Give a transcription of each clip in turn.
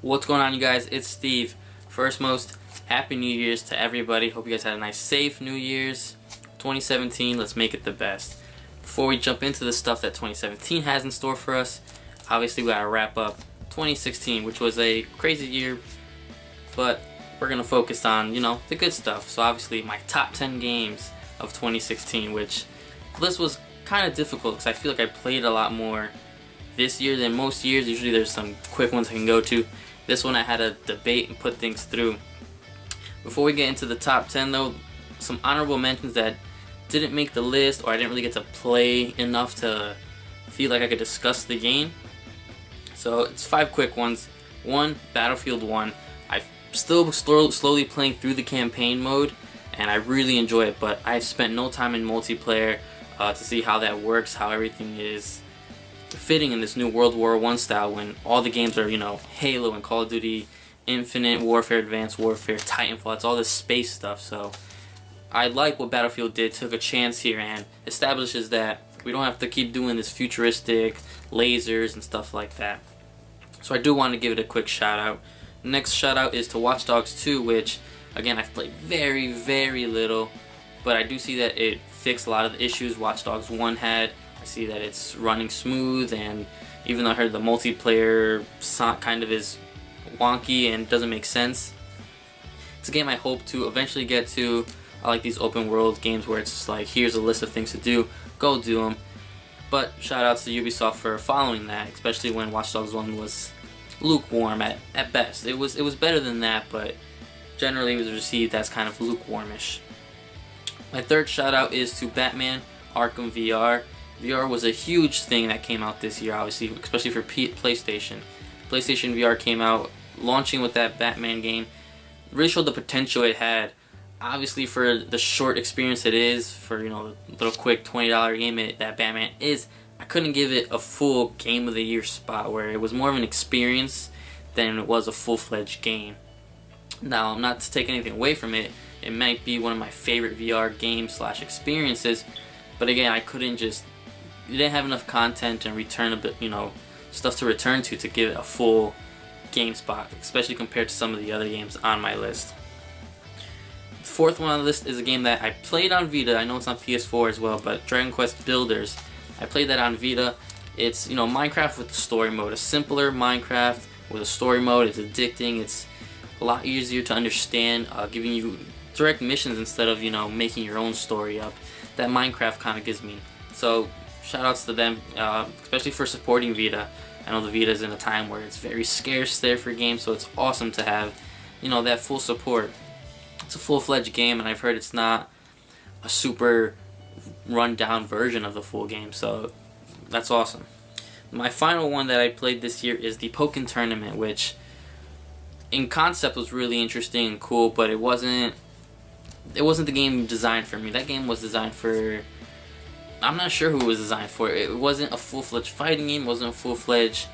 What's going on, you guys? It's Steve. First, most happy New Year's to everybody. Hope you guys had a nice, safe New Year's. 2017, let's make it the best. Before we jump into the stuff that 2017 has in store for us, obviously we gotta wrap up 2016, which was a crazy year, but we're gonna focus on, the good stuff. So obviously my top 10 games of 2016, which this was kind of difficult because I feel like I played a lot more this year than most years. Usually there's some quick ones I can go to. This one I had to debate and put things through. Before we get into the top 10 though, some honorable mentions that didn't make the list or I didn't really get to play enough to feel like I could discuss the game. So it's 5 quick ones. 1, Battlefield 1. I'm still slowly playing through the campaign mode and I really enjoy it, but I've spent no time in multiplayer to see how that works, how everything is fitting in this new World War I style when all the games are, Halo and Call of Duty, Infinite Warfare, Advanced Warfare, Titanfall. It's all this space stuff. So I like what Battlefield did, took a chance here and establishes that we don't have to keep doing this futuristic lasers and stuff like that. So I do want to give it a quick shout out. Next shout out is to Watch Dogs 2, which again I've played very, very little, but I do see that it fixed a lot of the issues Watch Dogs 1 had. I see that it's running smooth, and even though I heard the multiplayer kind of is wonky and doesn't make sense, it's a game I hope to eventually get to. I like these open world games where it's just like, here's a list of things to do, go do them. But shout outs to Ubisoft for following that, especially when Watch Dogs 1 was lukewarm at best. It was better than that, but generally it was received as kind of lukewarmish. My third shout out is to Batman Arkham VR. VR was a huge thing that came out this year, obviously, especially for PlayStation. PlayStation VR came out launching with that Batman game. Really showed the potential it had. Obviously, for the short experience it is, for the little quick $20 game that Batman is, I couldn't give it a full Game of the Year spot where it was more of an experience than it was a full-fledged game. Now, I'm not to take anything away from it. It might be one of my favorite VR games / experiences, but again, I couldn't just. You didn't have enough content and return a bit, stuff to return to give it a full game spot, especially compared to some of the other games on my list. The fourth one on the list is a game that I played on Vita. I know it's on PS4 as well, but Dragon Quest Builders. I played that on Vita. It's, Minecraft with the story mode. A simpler Minecraft with a story mode. It's addicting. It's a lot easier to understand, giving you direct missions instead of, making your own story up. That Minecraft kind of gives me. So shout outs to them, especially for supporting Vita. I know the Vita is in a time where it's very scarce there for games, so it's awesome to have, that full support. It's a full-fledged game, and I've heard it's not a super run-down version of the full game, so that's awesome. My final one that I played this year is the Pokken Tournament, which in concept was really interesting and cool, but it wasn't the game designed for me. That game was designed for, I'm not sure who it was designed for. It wasn't a full-fledged fighting game. It wasn't a full-fledged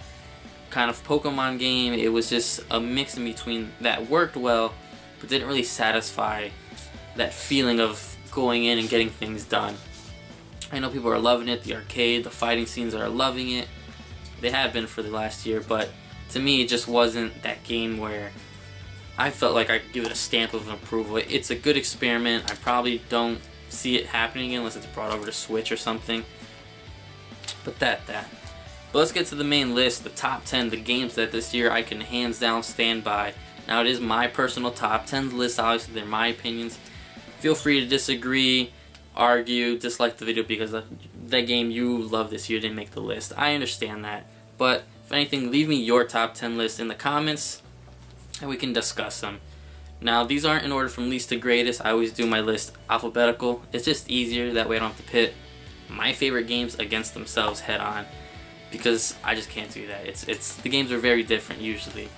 kind of Pokemon game. It was just a mix in between that worked well, but didn't really satisfy that feeling of going in and getting things done. I know people are loving it. The arcade, the fighting scenes are loving it. They have been for the last year, but to me, it just wasn't that game where I felt like I could give it a stamp of approval. It's a good experiment. I probably don't see it happening again unless it's brought over to Switch or something. But But let's get to the main list, the top 10, the games that this year I can hands down stand by. Now, it is my personal top 10 list. Obviously, they're my opinions. Feel free to disagree, argue, dislike the video because that game you love this year didn't make the list. I understand that. But if anything, leave me your top 10 list in the comments and we can discuss them. Now, these aren't in order from least to greatest. I always do my list alphabetical. It's just easier. That way I don't have to pit my favorite games against themselves head on, because I just can't do that. The games are very different usually.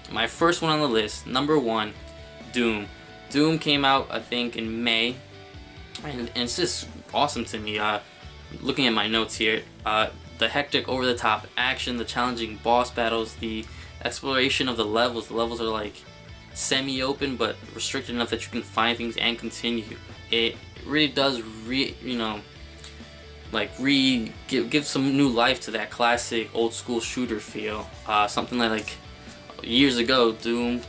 My first one on the list, number 1, Doom. Doom came out, I think, in May, and it's just awesome to me. Looking at my notes here, the hectic, over-the-top action, the challenging boss battles, the exploration of the levels. The levels are like semi-open but restricted enough that you can find things and continue. It really does give some new life to that classic old school shooter feel. Something that years ago, Duke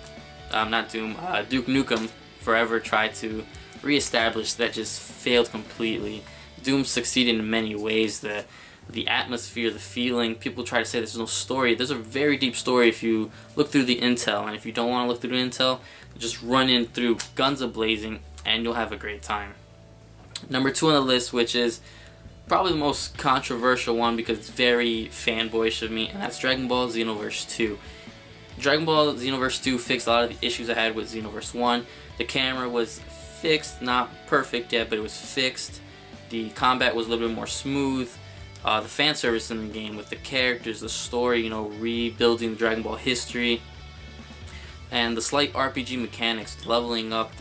Nukem Forever tried to reestablish, that just failed completely. Doom succeeded in many ways. The atmosphere, the feeling. People try to say there's no story. There's a very deep story if you look through the intel, and if you don't want to look through the intel, just run in through guns a-blazing and you'll have a great time. Number 2 on the list, which is probably the most controversial one because it's very fanboyish of me, and that's Dragon Ball Xenoverse 2. Dragon Ball Xenoverse 2 fixed a lot of the issues I had with Xenoverse 1. The camera was fixed, not perfect yet, but it was fixed. The combat was a little bit more smooth. The fan service in the game with the characters, the story, rebuilding the Dragon Ball history, and the slight RPG mechanics, leveling up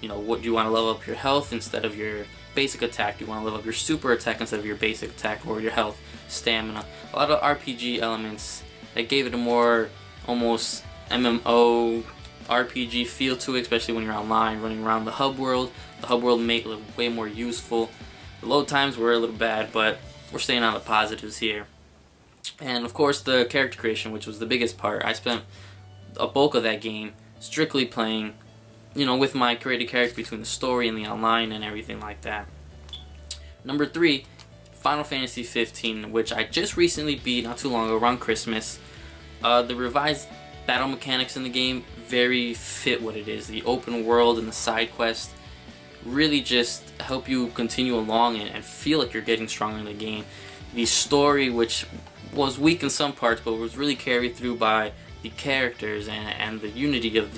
what you want to level up your health instead of your basic attack. You want to level up your super attack instead of your basic attack, or your health, stamina. A lot of RPG elements that gave it a more almost MMO RPG feel to it, especially when you're online running around the hub world. The hub world made it way more useful. The load times were a little bad, but we're staying on the positives here. And of course the character creation, which was the biggest part. I spent a bulk of that game strictly playing, with my created character between the story and the online and everything like that. Number 3, Final Fantasy 15, which I just recently beat not too long ago, around Christmas. The revised battle mechanics in the game very fit what it is. The open world and the side quest really just help you continue along and feel like you're getting stronger in the game. The story, which was weak in some parts, but was really carried through by the characters and the unity of,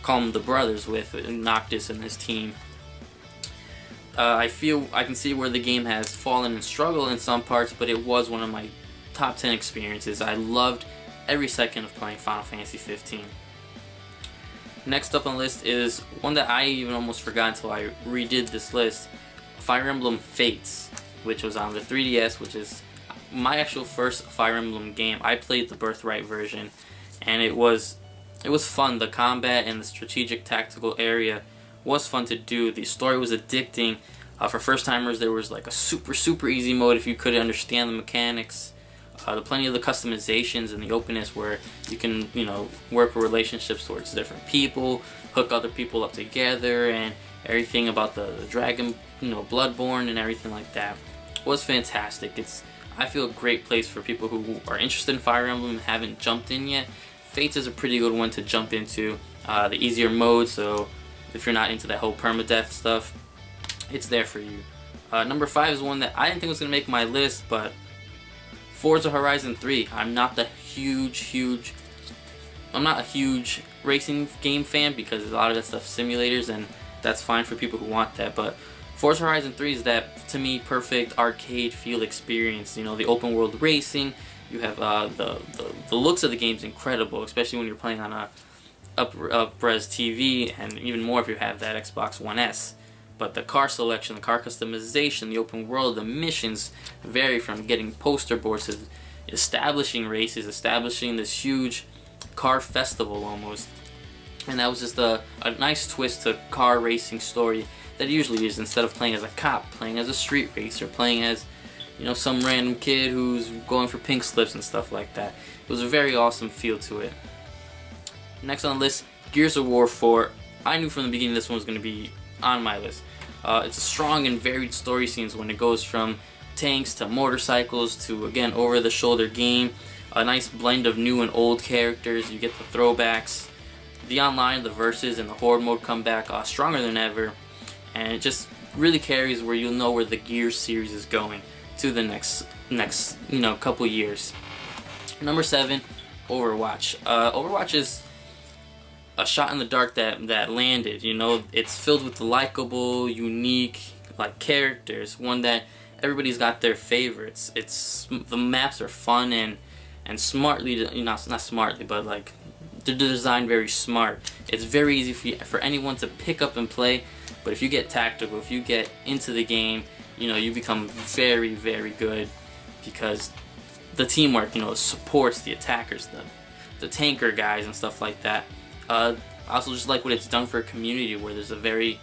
call them the brothers with Noctis and his team. I feel I can see where the game has fallen and struggled in some parts, but it was one of my top 10 experiences. I loved every second of playing Final Fantasy 15. Next up on the list is one that I even almost forgot until I redid this list, Fire Emblem Fates, which was on the 3DS, which is my actual first Fire Emblem game. I played the Birthright version, and it was fun. The combat and the strategic tactical area was fun to do. The story was addicting. For first timers, there was like a super easy mode if you couldn't understand the mechanics. Plenty of the customizations and the openness where you can, work with relationships towards different people, hook other people up together, and everything about the dragon, Bloodborne and everything like that was fantastic. It's, I feel, a great place for people who are interested in Fire Emblem and haven't jumped in yet. Fates is a pretty good one to jump into. The easier mode, so if you're not into that whole permadeath stuff, it's there for you. Number 5 is one that I didn't think was going to make my list, but Forza Horizon 3. I'm not a huge racing game fan because a lot of that stuff simulators, and that's fine for people who want that, but Forza Horizon 3 is that, to me, perfect arcade feel experience. The open world racing. You have the looks of the game's incredible, especially when you're playing on a up-res TV, and even more if you have that Xbox One S. But the car selection, the car customization, the open world, the missions vary from getting poster boards to establishing races, establishing this huge car festival almost. And that was just a nice twist to car racing story that it usually is. Instead of playing as a cop, playing as a street racer, playing as, some random kid who's going for pink slips and stuff like that. It was a very awesome feel to it. Next on the list, Gears of War 4. I knew from the beginning this one was going to be on my list. It's a strong and varied story scenes when it goes from tanks to motorcycles to, again, over-the-shoulder game. A nice blend of new and old characters. You get the throwbacks. The online, the versus, and the horde mode come back stronger than ever. And it just really carries where you'll know where the Gears series is going to the next couple years. Number 7, Overwatch. Overwatch is a shot in the dark that landed. It's filled with likable, unique characters. One that everybody's got their favorites. The maps are fun and smartly, not smartly, but they're designed very smart. It's very easy for anyone to pick up and play. But if you get tactical, if you get into the game, you become very, very good because the teamwork, supports the attackers, the tanker guys and stuff like that. I also just like what it's done for a community where there's a very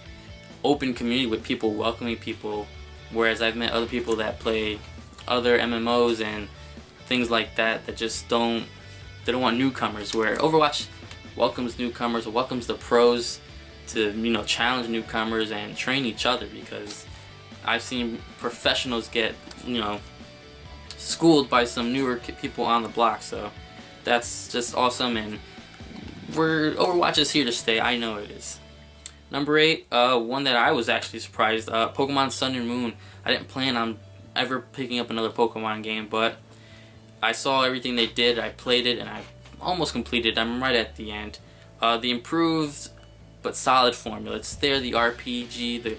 open community with people welcoming people, whereas I've met other people that play other MMOs and things like that just don't They don't want newcomers, where Overwatch welcomes newcomers, welcomes the pros to, you know, challenge newcomers and train each other, because I've seen professionals get, you know, schooled by some newer people on the block. So that's just awesome, and Overwatch is here to stay. I know it is. Number 8, one that I was actually surprised, Pokemon Sun and Moon. I didn't plan on ever picking up another Pokemon game, but I saw everything they did, I played it, and I almost completed it. I'm right at the end. The improved but solid formula, it's there. The RPG, the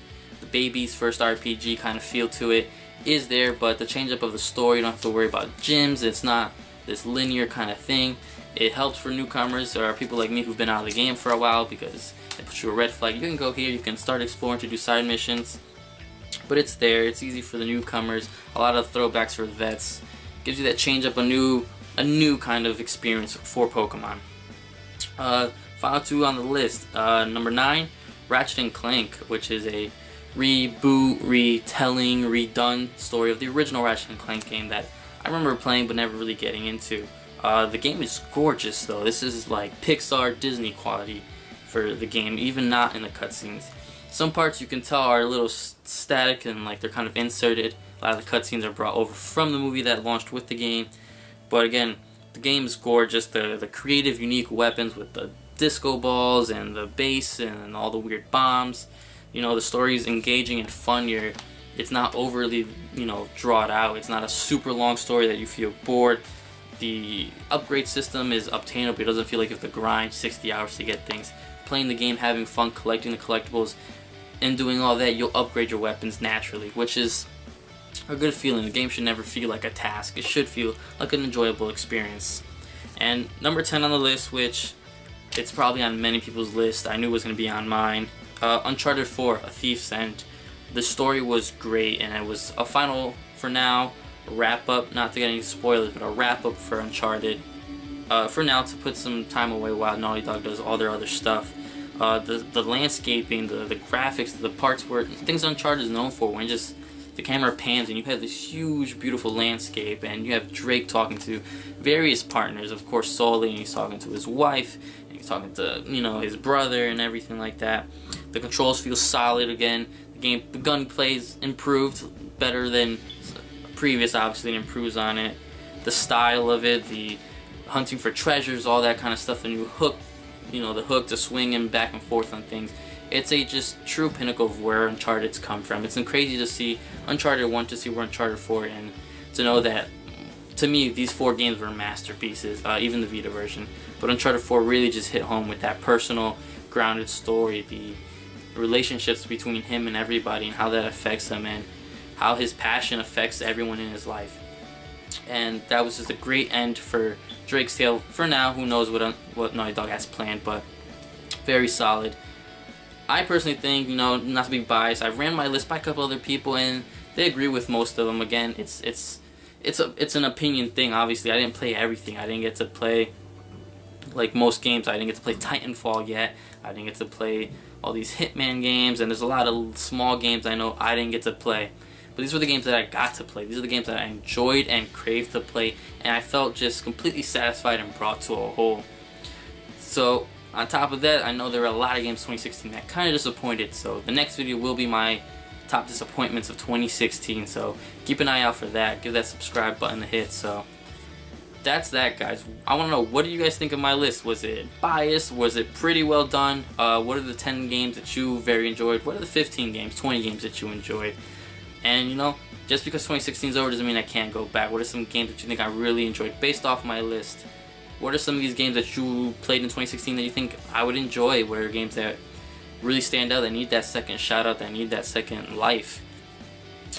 baby's first RPG kind of feel to it is there, but the change up of the story, you don't have to worry about gyms. It's not this linear kind of thing. It helps for newcomers or people like me who've been out of the game for a while, because it puts you a red flag. You can go here, you can start exploring to do side missions, but it's there. It's easy for the newcomers. A lot of throwbacks for the vets. Gives you that change up, a new kind of experience for Pokemon. Final 2 on the list. Number 9, Ratchet & Clank, which is a reboot, retelling, redone story of the original Ratchet & Clank game that I remember playing but never really getting into. The game is gorgeous though. This is like Pixar, Disney quality for the game, even not in the cutscenes. Some parts you can tell are a little static and like they're kind of inserted. A lot of the cutscenes are brought over from the movie that launched with the game. But again, the game is gorgeous. The creative, unique weapons with the disco balls and the bass and all the weird bombs. You know, the story is engaging and fun. It's not overly, you know, drawn out. It's not a super long story that you feel bored. The upgrade system is obtainable. It doesn't feel like you have to grind 60 hours to get things. Playing the game, having fun, collecting the collectibles, and doing all that, you'll upgrade your weapons naturally, which is a good feeling. The game should never feel like a task. It should feel like an enjoyable experience. And number 10 on the list, which it's probably on many people's list, I knew it was going to be on mine, Uncharted 4, A Thief's End. The story was great, and it was a final, for now, wrap up, not to get any spoilers, but a wrap up for Uncharted. For now, to put some time away while Naughty Dog does all their other stuff. The landscaping, the graphics, the parts where things Uncharted is known for, when just the camera pans and you have this huge, beautiful landscape, and you have Drake talking to various partners. Of course, Sully, and he's talking to his wife, and he's talking to, you know, his brother and everything like that. The controls feel solid again. The gunplay is improved, better than previous. Obviously, it improves on it. The style of it, the hunting for treasures, all that kind of stuff. The new hook, you know, the hook to swing him back and forth on things. It's a just true pinnacle of where Uncharted's come from. It's crazy to see Uncharted 1, to see where Uncharted 4, and to know that, to me, these 4 games were masterpieces, even the Vita version. But Uncharted 4 really just hit home with that personal, grounded story, the relationships between him and everybody, and how that affects him, and how his passion affects everyone in his life. And that was just a great end for Drake's Tale. For now, who knows what Naughty Dog has planned, but very solid. I personally think, you know, not to be biased, I ran my list by a couple other people, and they agree with most of them. Again, it's an opinion thing. Obviously, I didn't play everything. I didn't get to play, like most games, I didn't get to play Titanfall yet. I didn't get to play all these Hitman games, and there's a lot of small games I know I didn't get to play. But these were the games that I got to play. These are the games that I enjoyed and craved to play, and I felt just completely satisfied and brought to a whole. So, on top of that, I know there were a lot of games 2016 that kind of disappointed, so the next video will be my top disappointments of 2016, so keep an eye out for that. Give that subscribe button a hit. So that's that, guys. I want to know, what do you guys think of my list? Was it biased? Was it pretty well done? What are the 10 games that you very enjoyed? What are the 15 games, 20 games that you enjoyed? And, you know, just because 2016 is over doesn't mean I can't go back. What are some games that you think I really enjoyed based off my list? What are some of these games that you played in 2016 that you think I would enjoy? What are games that really stand out, that need that second shout out, that need that second life?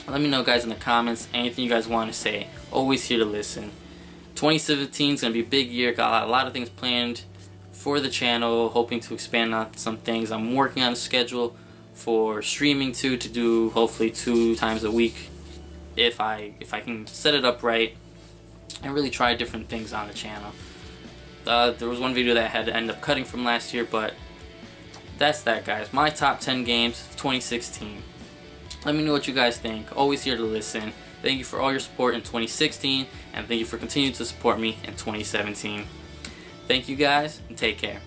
Let me know, guys, in the comments. Anything you guys want to say. Always here to listen. 2017 is going to be a big year. Got a lot of things planned for the channel. Hoping to expand on some things. I'm working on a schedule for streaming too, to do hopefully 2 times a week. If I can set it up right and really try different things on the channel. There was one video that I had to end up cutting from last year, but that's that, guys. My top 10 games of 2016. Let me know what you guys think. Always here to listen. Thank you for all your support in 2016, and thank you for continuing to support me in 2017. Thank you guys, and take care.